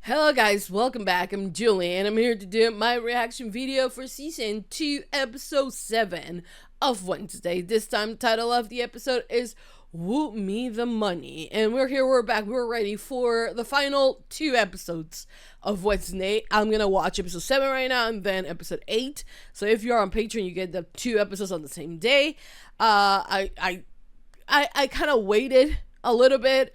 Hello guys, welcome back. I'm Julie and I'm here to do my reaction video for season 2 episode 7 of Wednesday. This time the title of the episode is Woo Me the Money, and we're back, we're ready for the final 2 episodes of Wednesday. I'm gonna watch episode 7 right now and then episode 8. So if you're on Patreon, you get the 2 episodes on the same day. I kind of waited a little bit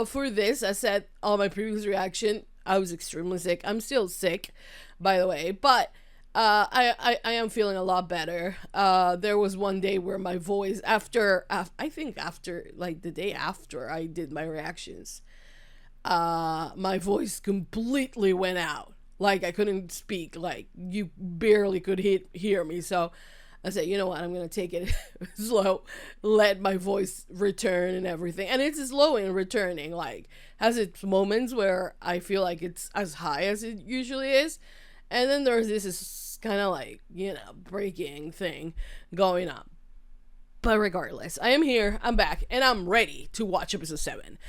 for this. I said on my previous reaction I was extremely sick. I'm still sick, by the way, but I am feeling a lot better. There was one day where my voice, after like the day after I did my reactions, my voice completely went out. Like I couldn't speak, like you barely could hear me. So I said, you know what, I'm gonna take it slow, let my voice return and everything. And it's slow in returning, like has its moments where I feel like it's as high as it usually is, and then there's this kind of like, you know, breaking thing going on. But regardless, I am here, I'm back, and I'm ready to watch episode 7.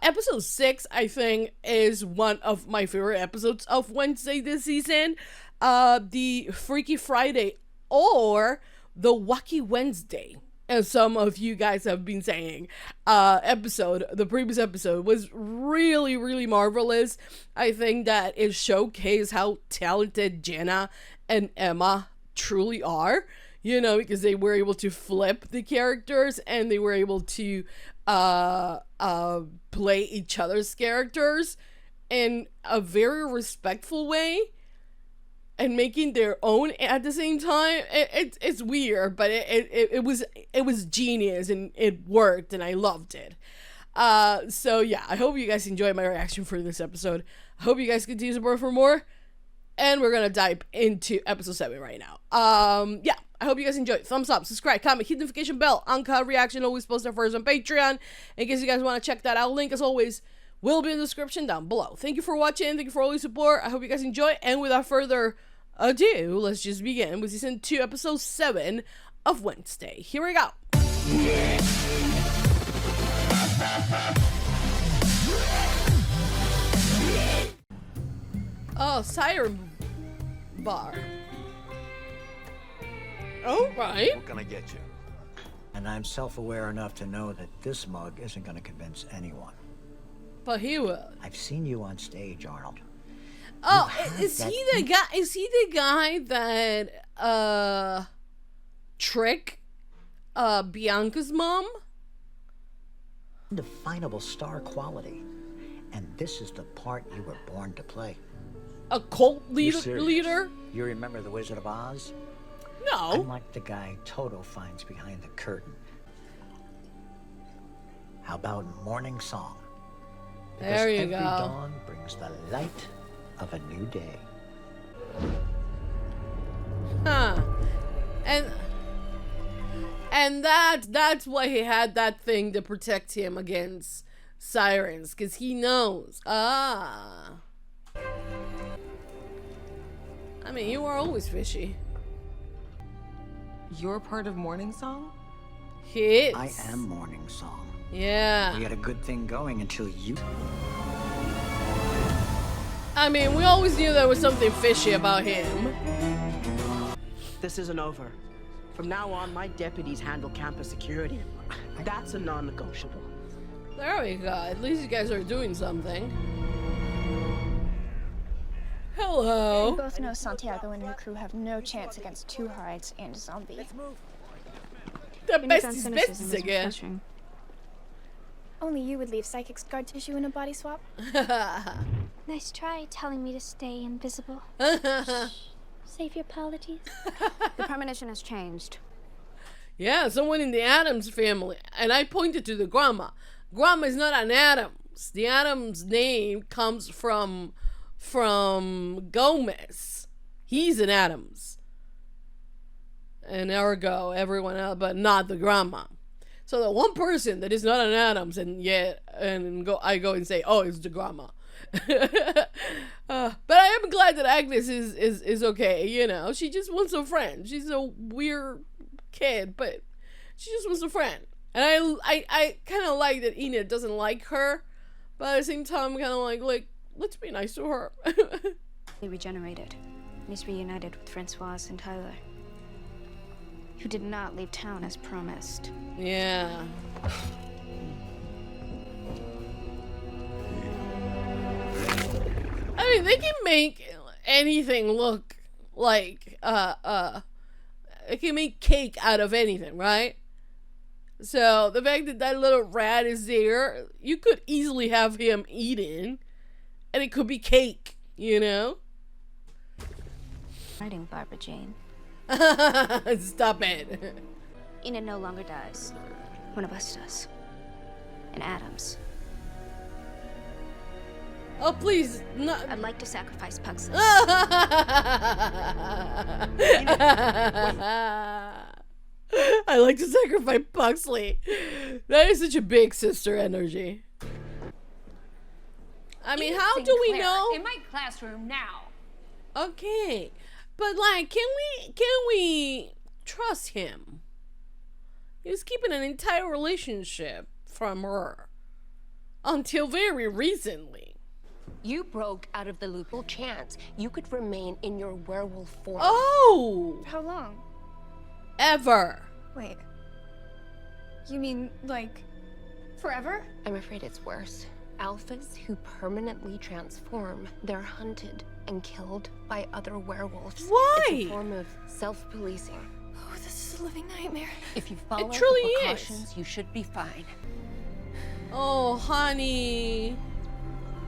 Episode 6, I think, is one of my favorite episodes of Wednesday this season. The Freaky Friday, or the Wacky Wednesday, as some of you guys have been saying. The previous episode was really marvelous. I think that it showcased how talented Jenna and Emma truly are, you know, because they were able to flip the characters and they were able to play each other's characters in a very respectful way and making their own at the same time. It's weird, but it was genius and it worked and I loved it. So yeah, I hope you guys enjoyed my reaction for this episode. I hope you guys continue to support for more, and we're gonna dive into episode 7 right now. Yeah, I hope you guys enjoyed. Thumbs up, subscribe, comment, hit the notification bell. Uncut reaction always posted first on Patreon, in case you guys want to check that out. Link, as always, will be in the description down below. Thank you for watching. Thank you for all your support. I hope you guys enjoy. And without further ado, let's just begin with season 2, episode 7 of Wednesday. Here we go. Oh, Siren Bar. Oh, right. What can I get you? And I'm self-aware enough to know that this mug isn't going to convince anyone. But he will. I've seen you on stage, Arnold. Oh, is he the guy? Is he the guy that tricked Bianca's mom? Indefinable star quality, and this is the part you were born to play. A cult leader? You remember the Wizard of Oz? No. I'm like the guy Toto finds behind the curtain. How about Morning Song? Because there you every go. dawn brings the light of a new day. Huh. And that's why he had that thing to protect him against sirens, because he knows. I mean, you are always fishy. You're part of Morning Song? He is. I am Morning Song. Yeah. We had a good thing going until you... I mean, we always knew there was something fishy about him. This isn't over. From now on, my deputies handle campus security. That's a non-negotiable. There we go. At least you guys are doing something. Hello. We both know Santiago and her crew have no chance against two hides and a zombie. The best is best again. Only you would leave psychic scar tissue in a body swap. Nice try telling me to stay invisible. Save your apologies. The premonition has changed. Yeah, someone in the Addams family. And I pointed to the grandma. Grandma is not an Addams. The Addams name comes from Gomez. He's an Addams. And ergo, everyone else, but not the grandma. So the one person that is not an Addams, I go and say, oh, it's the grandma. But I am glad that Agnes is okay, you know. She just wants a friend. She's a weird kid, but she just wants a friend. And I kind of like that Enid doesn't like her, but at the same time, I'm kind of like, let's be nice to her. He regenerated. He's reunited with Francoise and Tyler, who did not leave town as promised. Yeah. I mean, they can make anything look like, they can make cake out of anything, right? So, the fact that that little rat is there, you could easily have him eaten, and it could be cake, you know? Writing Barbara Jane. Stop it. Enid no longer dies. One of us does. And Adams. Oh, please, no. I'd like to sacrifice Pugsley. I like to sacrifice Pugsley. That is such a big sister energy. I mean, how do we know? In my classroom now. Okay, but like, can we trust him? He was keeping an entire relationship from her until very recently. You broke out of the loop. Chance you could remain in your werewolf form. Oh, How long? ever. Wait. You mean, like, forever? I'm afraid it's worse. Alphas who permanently transform, they're hunted and killed by other werewolves. Why? It's a form of self-policing. Oh, this is a living nightmare. If you follow truly the is. precautions, you should be fine. Oh, honey.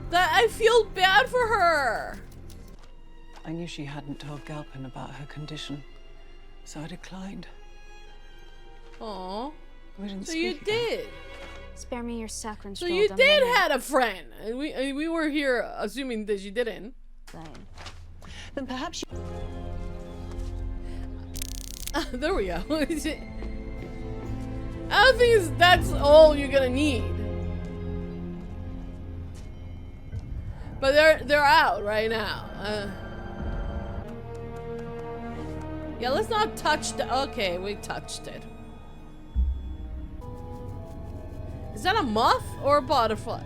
That I feel bad for her. I knew she hadn't told Galpin about her condition, so I declined. Aw. We didn't So speak you again. did. Spare me your saccharine So stroll you down did memory had a friend. And we were here assuming that you didn't. lane. Then perhaps you... There we go. I don't think that's all you're gonna need. But they're out right now. Yeah, let's not touch the. Okay, we touched it. Is that a moth or a butterfly?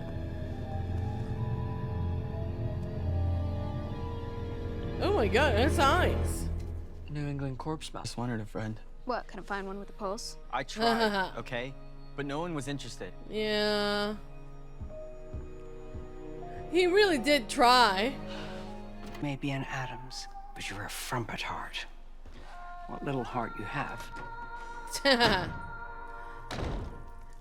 Oh my god, that's eyes. New England corpse mouse. Just wanted a friend. What, can I find one with a pulse? I tried, okay? But no one was interested. Yeah. He really did try. Maybe an Adams, but you're a frump at heart. What little heart you have.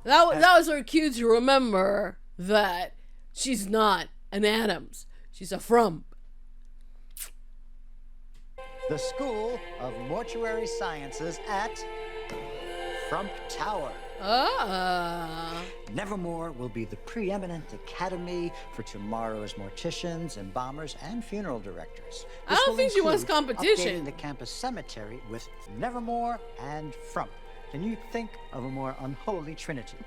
That was her cue to remember that she's not an Adams. She's a frump. The School of Mortuary Sciences at Frump Tower. Ah. Nevermore will be the preeminent academy for tomorrow's morticians, embalmers, and funeral directors. I This don't will think she wants include competition. updating the campus cemetery with Nevermore and Frump. Can you think of a more unholy trinity?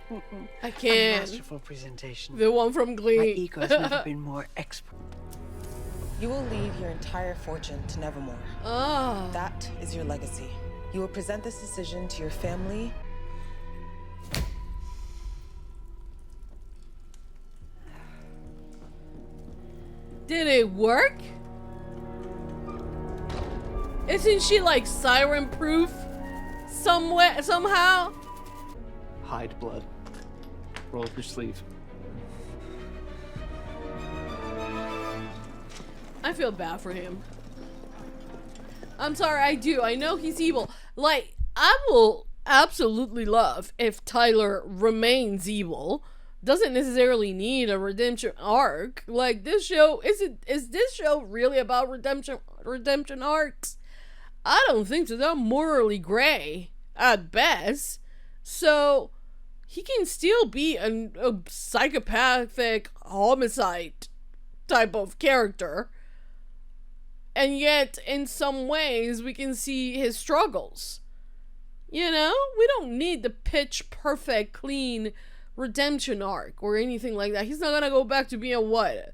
I can't. Masterful presentation. The one from My Glee. ego's never been more expert. You will leave your entire fortune to Nevermore. Oh. That is your legacy. You will present this decision to your family. Did it work? Isn't she like siren proof somewhere somehow? Hide blood. Roll up your sleeve. I feel bad for him. I'm sorry, I do. I know he's evil. Like, I will absolutely love if Tyler remains evil. Doesn't necessarily need a redemption arc. Like, this show, is this show really about redemption arcs? I don't think so. They're morally gray at best. So he can still be a psychopathic homicide type of character. And yet, in some ways, we can see his struggles. You know? We don't need the pitch perfect, clean redemption arc or anything like that. He's not gonna go back to being a what?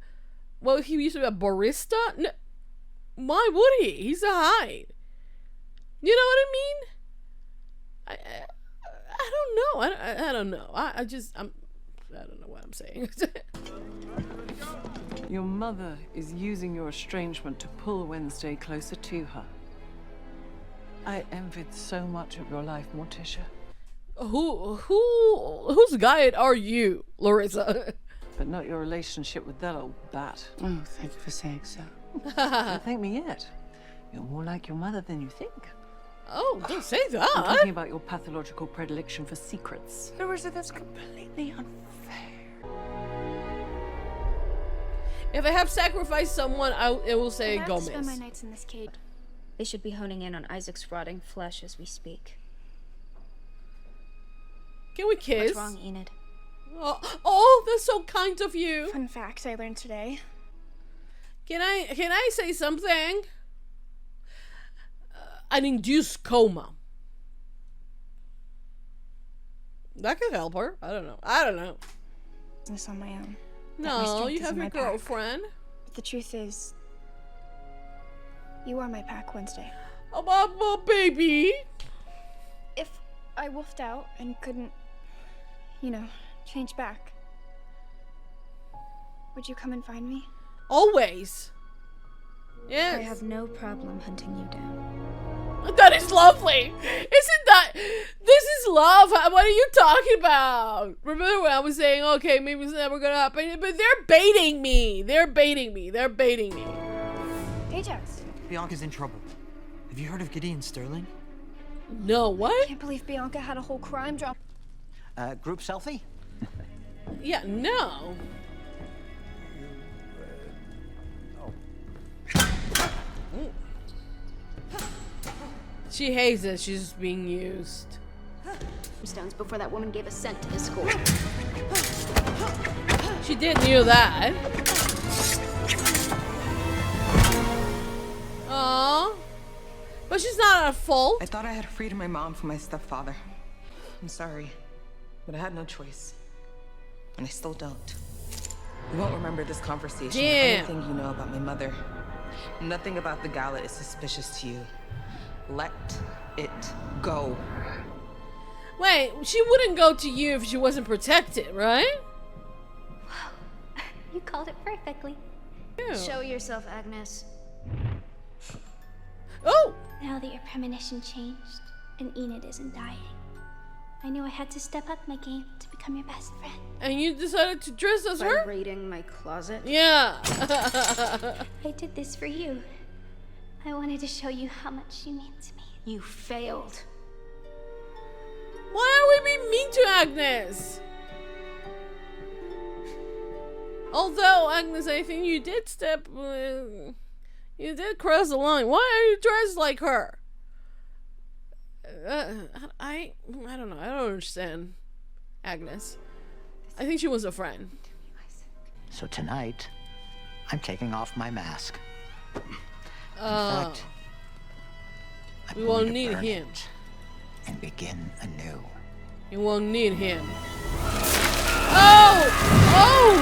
Well, he used to be a barista? No, why would he? He's a Hyde. You know what I mean? I don't know. I don't know. I don't know what I'm saying. Your mother is using your estrangement to pull Wednesday closer to her. I envied so much of your life, Morticia. Whose guide are you, Larissa? But not your relationship with that old bat. Oh, thank you for saying so. Don't thank me yet. You're more like your mother than you think. Oh, don't say I'm that. talking about your pathological predilection for secrets. Larissa, that's completely unfair. If I have sacrificed someone, it will say I have to spend my Gomez. nights in this cage. They should be honing in on Isaac's rotting flesh as we speak. Can we kiss? What's wrong, Enid? Oh, that's so kind of you. Fun fact I learned today. Can I say something? An induced coma. That could help her. I don't know. This on my own. No, strength you is have in your my pack. girlfriend. But the truth is, you are my pack, Wednesday. Oh, my baby. If I wolfed out and couldn't, you know, change back, would you come and find me? Always. Yes. I have no problem hunting you down. That is lovely. Isn't that? This is love. What are you talking about? Remember when I was saying, okay, maybe it's never gonna happen, but they're baiting me. They're baiting me. Ajax. Bianca's in trouble. Have you heard of Gideon Sterling? No, what? Can't believe Bianca had a whole crime drama. Group selfie? Yeah, no. She hates it. She's just being used. Stones before that woman gave a cent to this school. She did knew that. Aww. But she's not at fault. I thought I had freed my mom from my stepfather. I'm sorry, but I had no choice. And I still don't. You won't remember this conversation or Damn. anything you know about my mother. Nothing about the gala is suspicious to you. Let it go. Wait, she wouldn't go to you if she wasn't protected, right? You called it perfectly. Show yourself, Agnes. Oh! Now that your premonition changed and Enid isn't dying, I knew I had to step up my game to become your best friend. And you decided to dress as By her? raiding my closet? Yeah. I did this for you. I wanted to show you how much you mean to me. You failed. Why are we being mean to Agnes? Although, Agnes, I think you did you did cross the line. Why are you dressed like her? I don't know. I don't understand Agnes. I think she was a friend. So tonight, I'm taking off my mask. In fact, I'm we going won't to need burn him. it and begin anew. You won't need him. Oh! Oh!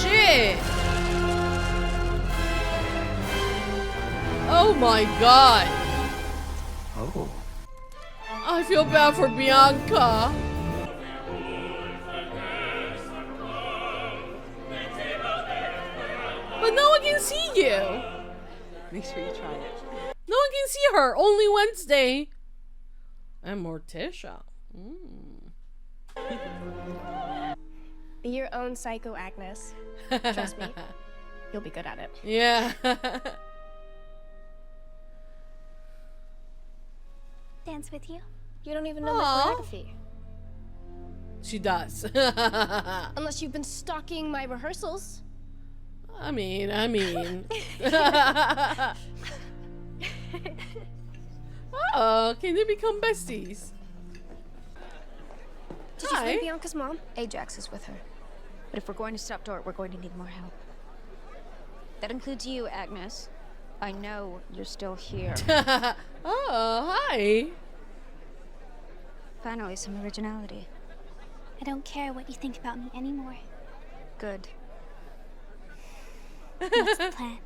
Shit! Oh my god! Oh. I feel bad for Bianca. But no one can see you. Make sure you try it. No one can see her. Only Wednesday. And Morticia. Be your own psycho, Agnes. Trust me, you'll be good at it. Yeah. Dance with you? You don't even know Aw. my choreography. She does. Unless you've been stalking my rehearsals. I mean. Oh, can they become besties? Did you Hi. find Bianca's mom? Ajax is with her. But if we're going to stop Dort, we're going to need more help. That includes you, Agnes. I know you're still here. Oh, hi. Finally, some originality. I don't care what you think about me anymore. Good. What's the plan?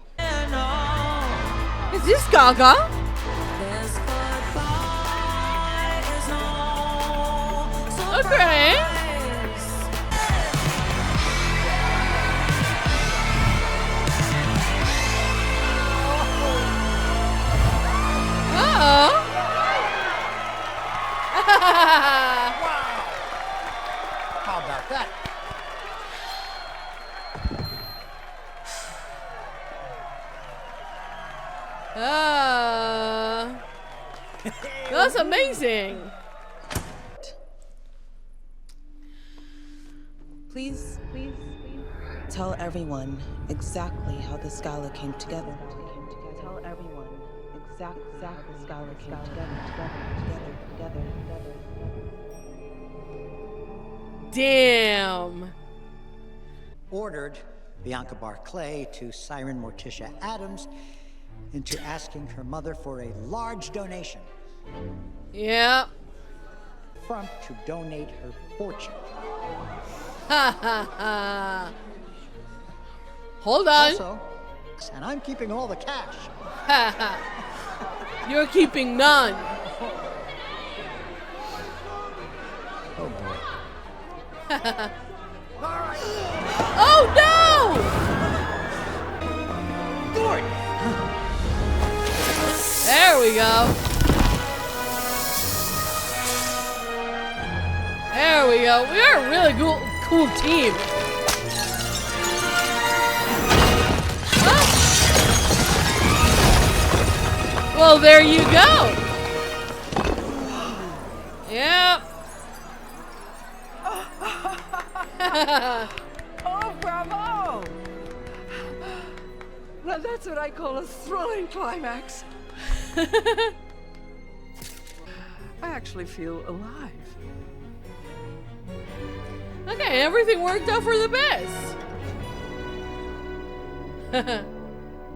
Is this Gaga? Okay. Uh-oh. How about that? That's amazing. Please tell everyone exactly how this gala came together. Tell everyone exactly how this gala came together. Damn. Ordered Bianca Barclay to siren Morticia Adams into asking her mother for a large donation. Yeah. Front to donate her fortune. Ha ha ha. Hold on. Also, and I'm keeping all the cash. Ha ha. You're keeping none. Oh boy. Oh no! There we go. There we go. We are a really cool team. Huh? Well, there you go. Yep. Oh, bravo! Now that's what I call a thrilling climax. I actually feel alive. Okay, everything worked out for the best.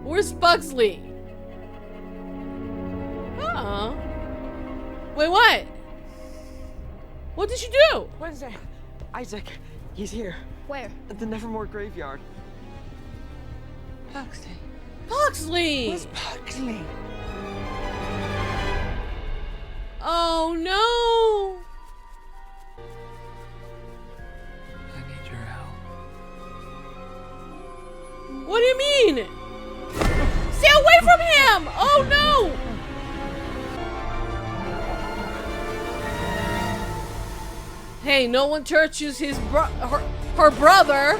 Where's Pugsley? Oh. Wait, what? What did you do? Wednesday, Isaac, he's here. Where? At the Nevermore graveyard. Pugsley. Pugsley! Where's Pugsley? Oh no! I need your help. What do you mean? Stay away from him! Oh no! Hey, no one touches her brother.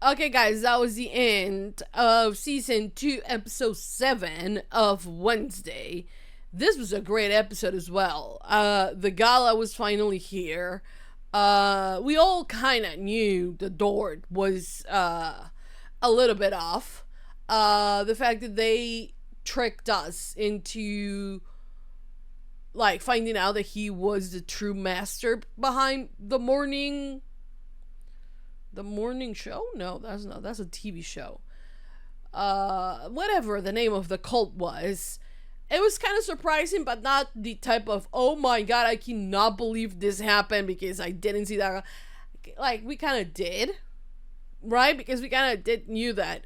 Okay, guys, that was the end of season 2, episode 7 of Wednesday. This was a great episode as well. The gala was finally here. We all kind of knew the door was a little bit off. The fact that they tricked us into like finding out that he was the true master behind the morning show? No, that's not. That's a TV show. Whatever the name of the cult was. It was kind of surprising, but not the type of, oh my god, I cannot believe this happened because I didn't see that. Like, we kind of did, right? Because we kind of knew that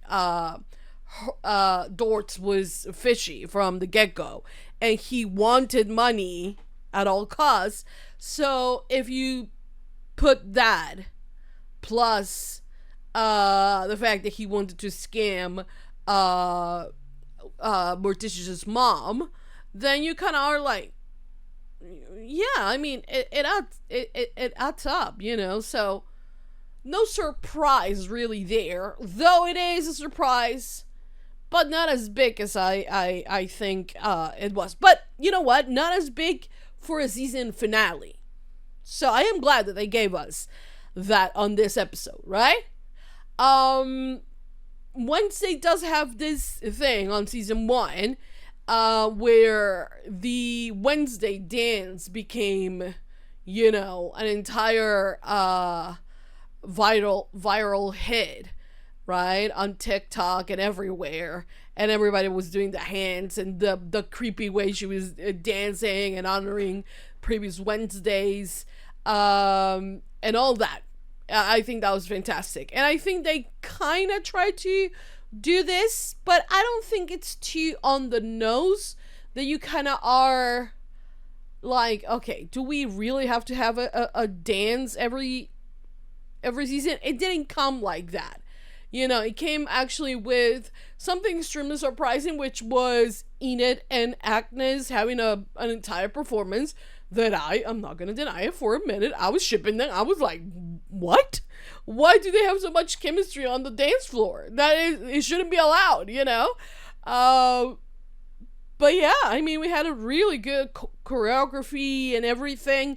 Dortz was fishy from the get-go, and he wanted money at all costs. So if you put that plus the fact that he wanted to scam Morticia's mom, then you kind of are like, yeah, I mean, it adds up, you know. So no surprise really there, though it is a surprise, but not as big as I think it was. But you know what? Not as big for a season finale. So I am glad that they gave us that on this episode, right? Wednesday does have this thing on season 1 where the Wednesday dance became, you know, an entire viral hit, right, on TikTok and everywhere, and everybody was doing the hands and the creepy way she was dancing and honoring previous Wednesdays and all that. I think that was fantastic, and I think they kind of tried to do this, but I don't think it's too on the nose that you kind of are like, okay, do we really have to have a dance every season? It didn't come like that. You know, it came actually with something extremely surprising, which was Enid and Agnes having an entire performance that I'm not gonna deny it, for a minute I was shipping them. I was like, what? Why do they have so much chemistry on the dance floor? It shouldn't be allowed, you know? But yeah, I mean, we had a really good choreography and everything,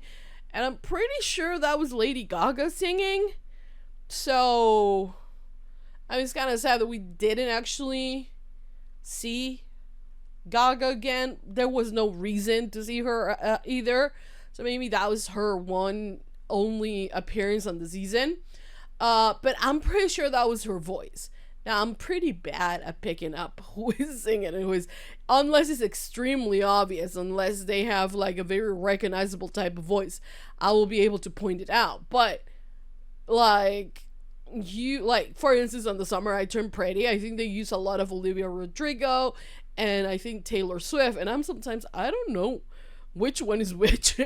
and I'm pretty sure that was Lady Gaga singing. So I mean, it's kind of sad that we didn't actually see Gaga again. There was no reason to see her either. So maybe that was her one only appearance on the season. But I'm pretty sure that was her voice. Now, I'm pretty bad at picking up who is singing and who is, unless it's extremely obvious, unless they have like a very recognizable type of voice, I will be able to point it out. But like, for instance, on The Summer I Turned Pretty, I think they use a lot of Olivia Rodrigo and I think Taylor Swift, and I don't know which one is which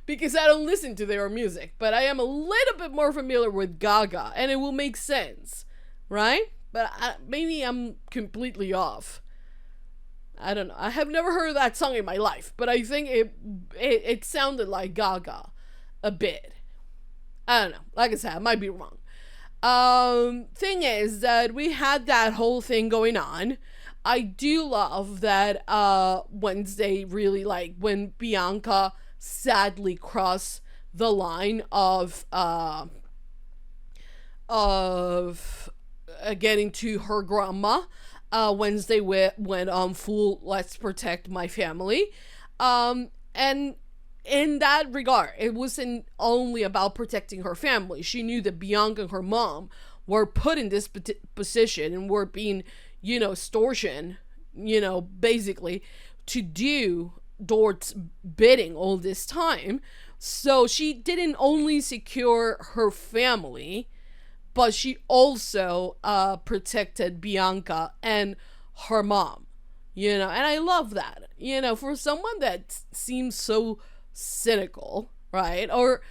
because I don't listen to their music, but I am a little bit more familiar with Gaga, and it will make sense, right? But maybe I'm completely off. I don't know. I have never heard that song in my life, but I think it sounded like Gaga a bit. I don't know. Like I said, I might be wrong. Thing is that we had that whole thing going on. I do love that Wednesday really, like, when Bianca sadly crossed the line of getting to her grandma, Wednesday went on full let's protect my family. And in that regard, it wasn't only about protecting her family. She knew that Bianca and her mom were put in this position and were being, you know, extortion, you know, basically to do Dort's bidding all this time. So she didn't only secure her family, but she also protected Bianca and her mom, you know. And I love that, you know, for someone that seems so cynical, right, or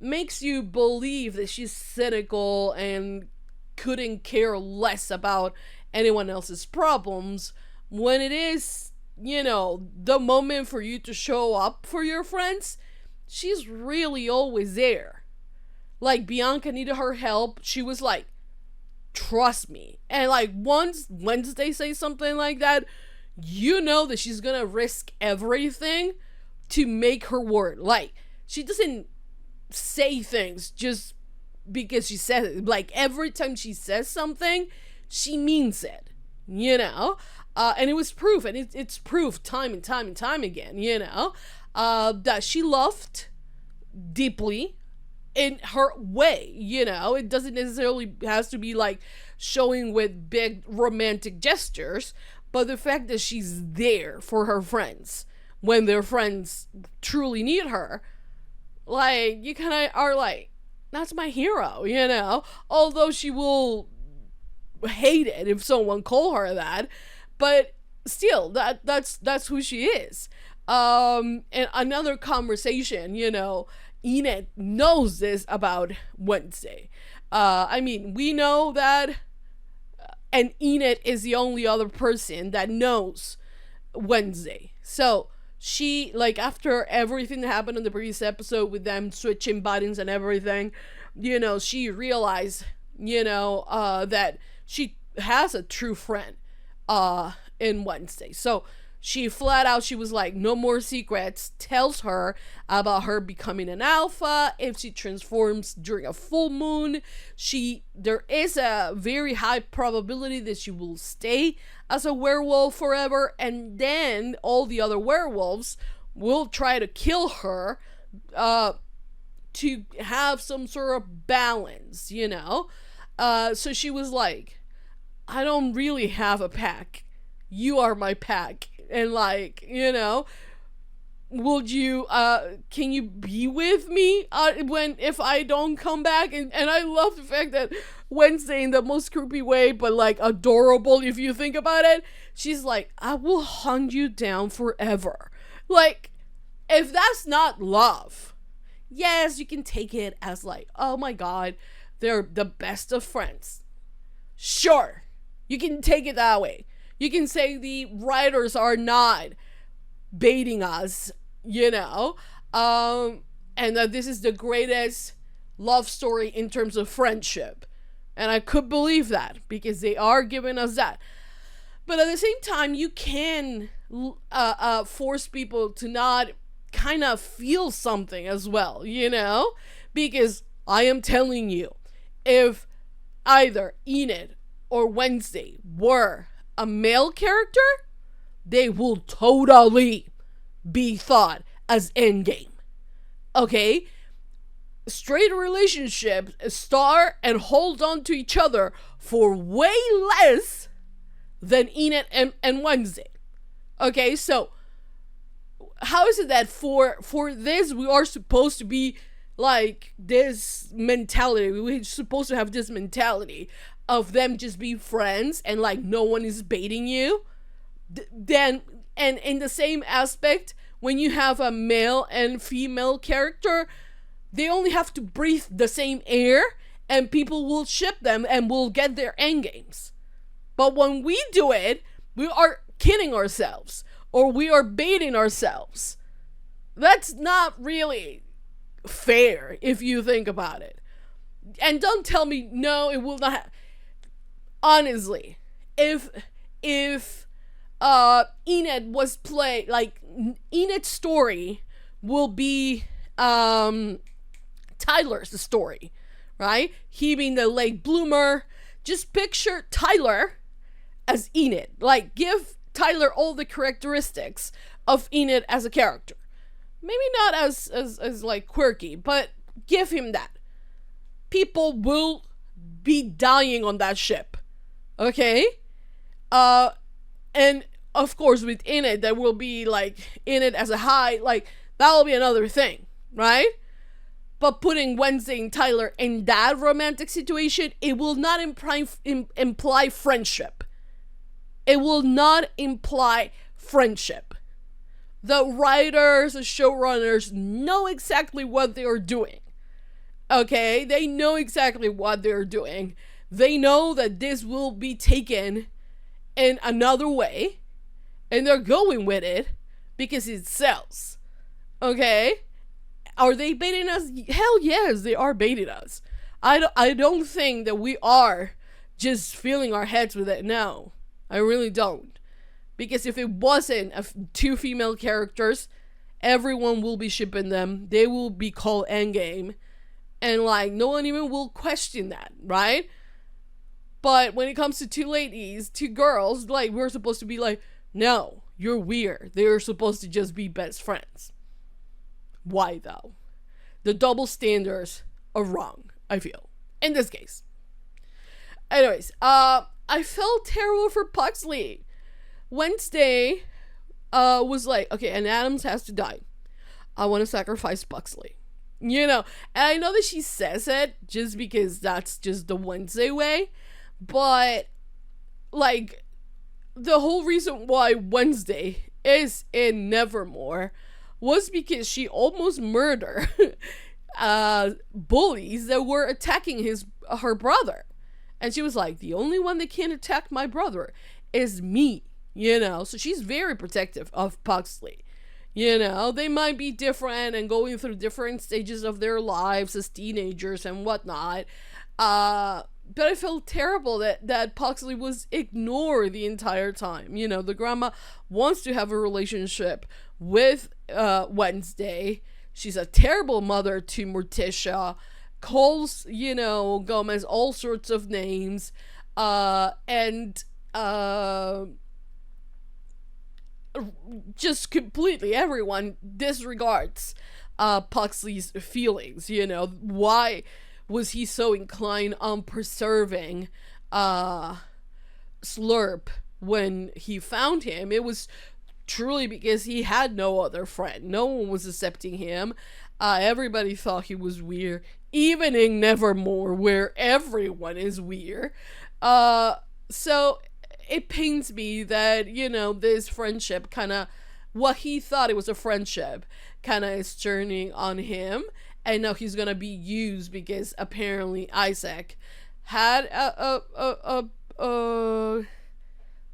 makes you believe that she's cynical and couldn't care less about anyone else's problems, when it is, you know, the moment for you to show up for your friends, she's really always there. Like, Bianca needed her help, she was like, trust me. And like, once Wednesday says something like that, you know that she's gonna risk everything to make her word. Like, she doesn't say things just because she says it. Like, every time she says something, she means it, you know. And it was proof, and it's proof time and time and time again, you know, that she loved deeply in her way, you know. It doesn't necessarily has to be like showing with big romantic gestures, but the fact that she's there for her friends when their friends truly need her, like, you kind of are like, that's my hero, you know. Although she will hate it if someone call her that, but still, that's who she is. And another conversation, you know, Enid knows this about Wednesday. I mean, we know that, and Enid is the only other person that knows Wednesday. So she, like, after everything that happened in the previous episode with them switching buttons and everything, you know, she realized, you know, that she has a true friend in Wednesday. So she flat out, she was like, no more secrets, tells her about her becoming an alpha. If she transforms during a full moon, there is a very high probability that she will stay as a werewolf forever, and then all the other werewolves will try to kill her to have some sort of balance, you know. So she was like, I don't really have a pack, you are my pack, and like, you know, would you can you be with me if I don't come back? And I love the fact that Wednesday, in the most creepy way but like adorable if you think about it, she's like, I will hunt you down forever. Like, if that's not love, yes, you can take it as like, oh my god, they're the best of friends. Sure, you can take it that way. You can say the writers are not baiting us, you know, and that this is the greatest love story in terms of friendship. And I could believe that because they are giving us that. But at the same time, you can force people to not kind of feel something as well, you know? Because I am telling you, if either Enid or Wednesday were a male character, they will totally be thought as endgame. Okay? Straight relationships star and hold on to each other for way less than Enid and Wednesday. Okay, so how is it that for this we are supposed to be like this mentality? We're supposed to have this mentality of them just be friends and like no one is baiting you. Then, and in the same aspect, when you have a male and female character, they only have to breathe the same air and people will ship them and will get their endgames. But when we do it, we are kidding ourselves or we are baiting ourselves. That's not really fair if you think about it. And don't tell me, no, it will not. Honestly, if Enid was played, like Enid's story will be Tyler's story, right? He being the late bloomer. Just picture Tyler as Enid. Like, give Tyler all the characteristics of Enid as a character. Maybe not as like quirky, but give him that. People will be dying on that ship. Okay? And of course with Enid, there will be like Enid as a high, like that will be another thing, right? But putting Wednesday and Tyler in that romantic situation, it will not imply friendship. It will not imply friendship. The writers, the showrunners know exactly what they are doing. Okay? They know exactly what they're doing. They know that this will be taken in another way. And they're going with it because it sells. Okay? Are they baiting us? Hell yes, they are baiting us. I don't think that we are just filling our heads with it. No, I really don't. Because if it wasn't two female characters, everyone will be shipping them. They will be called endgame. And like, no one even will question that, right? But when it comes to two ladies, two girls, like, we're supposed to be like, no, you're weird. They're supposed to just be best friends. Why though? The double standards are wrong, I feel, in this case. Anyways, I felt terrible for Pugsley. Wednesday was like, okay, and Adams has to die. I want to sacrifice Pugsley. You know, and I know that she says it just because that's just the Wednesday way, but like the whole reason why Wednesday is in Nevermore was because she almost murdered bullies that were attacking her brother. And she was like, the only one that can attack my brother is me, you know? So she's very protective of Pugsley. You know, they might be different and going through different stages of their lives as teenagers and whatnot. But I felt terrible that Pugsley was ignored the entire time. You know, the grandma wants to have a relationship with Wednesday. She's a terrible mother to Morticia. Calls, you know, Gomez all sorts of names. And just completely everyone disregards Pugsley's feelings. You know, why was he so inclined on preserving Slurp when he found him? It was truly because he had no other friend. No one was accepting him. Everybody thought he was weird, even in Nevermore, where everyone is weird. So it pains me that, you know, this friendship kind of what he thought it was a friendship kind of is turning on him, and now he's gonna be used because apparently Isaac had a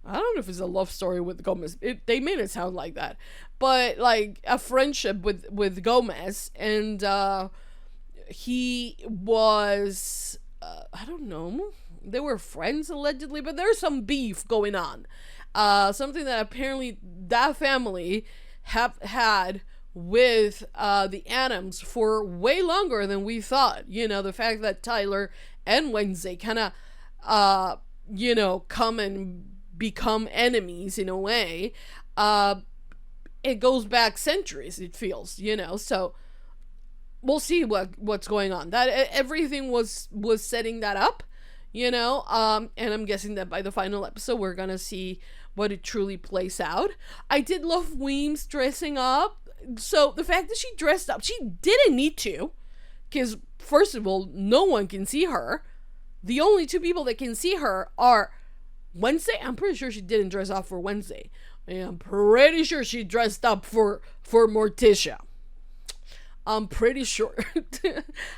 I don't know if it's a love story with Gomez. They made it sound like that, but like a friendship with Gomez, and he was I don't know, they were friends allegedly, but there's some beef going on, something that apparently that family have had with the Adams for way longer than we thought. You know, the fact that Tyler and Wednesday kind of you know, come and become enemies in a way, it goes back centuries, it feels, you know. So we'll see what's going on. That everything was setting that up, you know, and I'm guessing that by the final episode we're gonna see what it truly plays out. I did love Weems dressing up. So the fact that she dressed up, she didn't need to, because first of all, no one can see her. The only two people that can see her are Wednesday. I'm pretty sure she didn't dress up for Wednesday. I'm pretty sure she dressed up for Morticia. I'm pretty sure.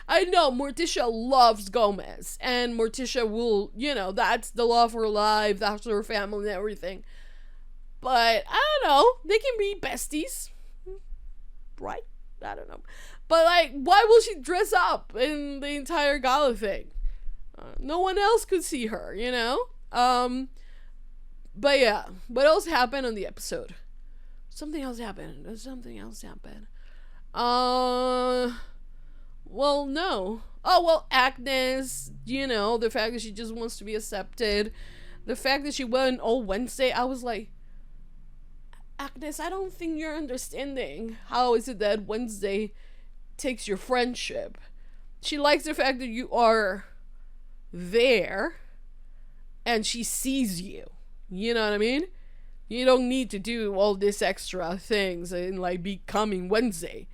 I know Morticia loves Gomez, and Morticia will, you know, that's the love of her life, that's her family and everything. But I don't know, they can be besties, right? I don't know. But like, why will she dress up in the entire gala thing? No one else could see her, you know? But yeah, what else happened on the episode? Something else happened. Well, no. Oh, well, Agnes, you know, the fact that she just wants to be accepted. The fact that she went all Wednesday, I was like, Agnes, I don't think you're understanding. How is it that Wednesday takes your friendship? She likes the fact that you are there and she sees you. You know what I mean? You don't need to do all this extra things and like becoming Wednesday.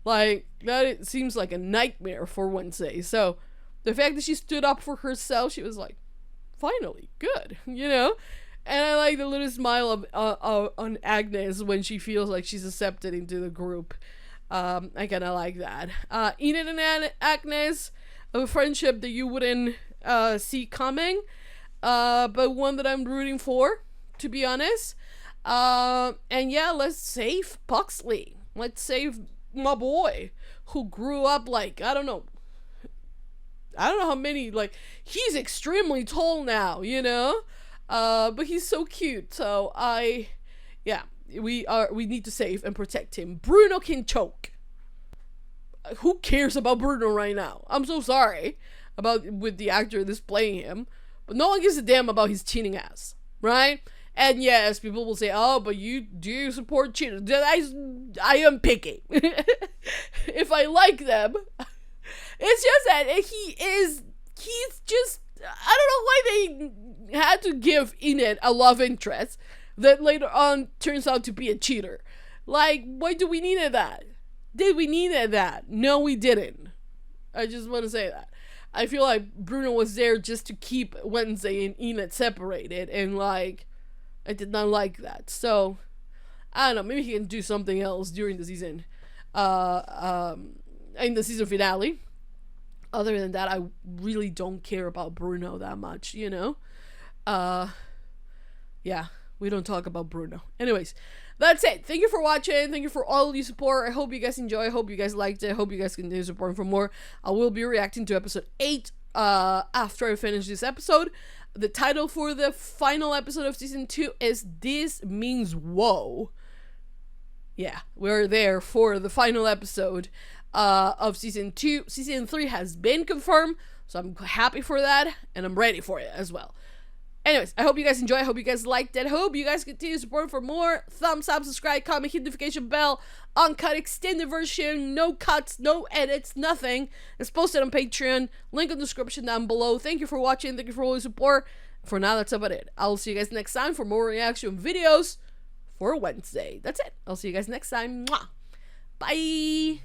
Like, that it seems like a nightmare for Wednesday. So the fact that she stood up for herself, she was like, finally, good, you know? And I like the little smile of on Agnes when she feels like she's accepted into the group. I kind of like that. Enid and Agnes, a friendship that you wouldn't see coming, but one that I'm rooting for, to be honest. And yeah, let's save Pugsley. Let's save my boy, who grew up like, I don't know how many, like, he's extremely tall now, you know? But he's so cute. So we need to save and protect him. Bruno can choke. Who cares about Bruno right now? I'm so sorry with the actor that's playing him, but no one gives a damn about his cheating ass, right? And yes, people will say, oh, but you do support cheaters. I am picky. If I like them, it's just that he's just, I don't know why they had to give Enid a love interest that later on turns out to be a cheater. Like, why do we need that? Did we need that? No, we didn't. I just want to say that. I feel like Bruno was there just to keep Wednesday and Enid separated, and like, I did not like that. So, I don't know, maybe he can do something else during the season, in the season finale. Other than that, I really don't care about Bruno that much, you know? Yeah, we don't talk about Bruno. Anyways, that's it. Thank you for watching. Thank you for all your support. I hope you guys enjoy. I hope you guys liked it. I hope you guys continue supporting for more. I will be reacting to episode 8 after I finish this episode. The title for the final episode of season 2 is This Means Whoa. Yeah, we're there for the final episode of season 2. Season 3 has been confirmed, so I'm happy for that, and I'm ready for it as well. Anyways, I hope you guys enjoy. I hope you guys liked it. I hope you guys continue support for more. Thumbs up, subscribe, comment, hit the notification bell. Uncut, extended version. No cuts, no edits, nothing. It's posted on Patreon. Link in the description down below. Thank you for watching. Thank you for all your support. For now, that's about it. I'll see you guys next time for more reaction videos for Wednesday. That's it. I'll see you guys next time. Mwah. Bye.